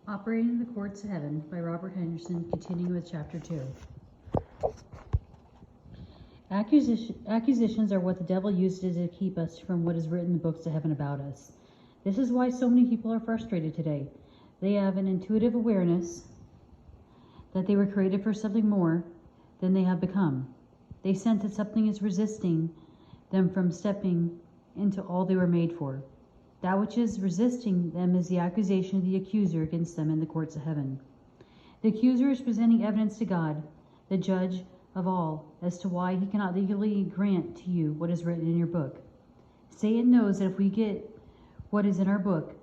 Operating the Courts of Heaven by Robert Henderson, continuing with Chapter 2. Accusations are what the devil uses to keep us from what is written in the books of heaven about us. This is why so many people are frustrated today. They have an intuitive awareness that they were created for something more than they have become. They sense that something is resisting them from stepping into all they were made for. That which is resisting them is the accusation of the accuser against them in the courts of heaven. The accuser is presenting evidence to God, the judge of all, as to why he cannot legally grant to you what is written in your book. Satan knows that if we get what is in our book,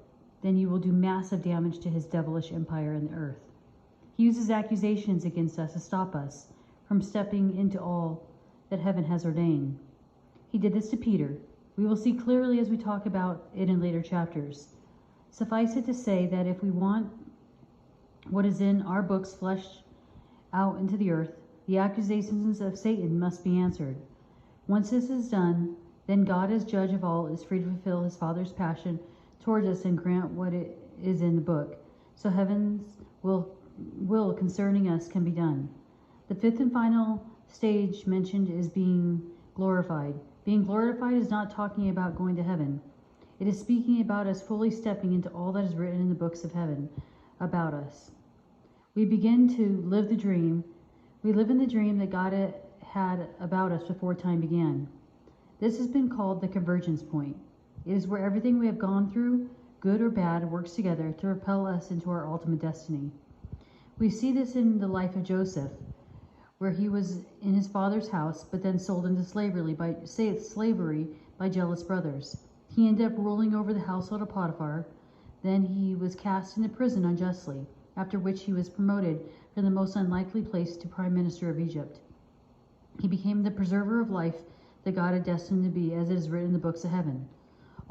then you will do massive damage to his devilish empire in the earth. He uses accusations against us to stop us from stepping into all that heaven has ordained. He did this to Peter. We will see clearly as we talk about it in later chapters. Suffice it to say that if we want what is in our books fleshed out into the earth, the accusations of Satan must be answered. Once this is done, then God as judge of all is free to fulfill his Father's passion towards us and grant what it is in the book, so heaven's will concerning us can be done. The fifth and final stage mentioned is being glorified. Being glorified is not talking about going to heaven. It is speaking about us fully stepping into all that is written in the books of heaven about us. We begin to live the dream. We live in the dream that God had about us before time began. This has been called the convergence point. It is where everything we have gone through, good or bad, works together to propel us into our ultimate destiny. We see this in the life of Joseph, where he was in his father's house, but then sold into slavery by jealous brothers. He ended up ruling over the household of Potiphar. Then he was cast into prison unjustly, after which he was promoted from the most unlikely place to prime minister of Egypt. He became the preserver of life that God had destined to be, as it is written in the books of heaven.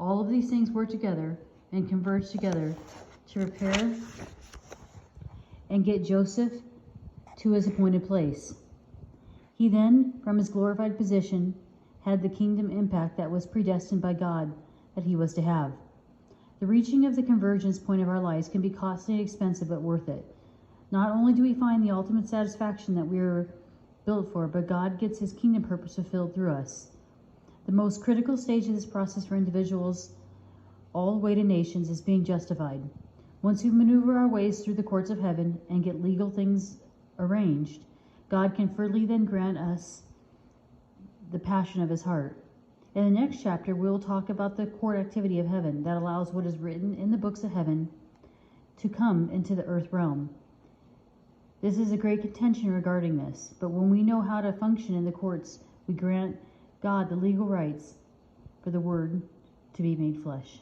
All of these things work together and converge together to prepare and get Joseph to his appointed place. He then, from his glorified position, had the kingdom impact that was predestined by God that he was to have. The reaching of the convergence point of our lives can be costly and expensive, but worth it. Not only do we find the ultimate satisfaction that we are built for, but God gets his kingdom purpose fulfilled through us. The most critical stage of this process for individuals, all the way to nations, is being justified. Once we maneuver our ways through the courts of heaven and get legal things arranged, God can freely then grant us the passion of his heart. In the next chapter, we will talk about the court activity of heaven that allows what is written in the books of heaven to come into the earth realm. This is a great contention regarding this, but when we know how to function in the courts, we grant God the legal rights for the word to be made flesh.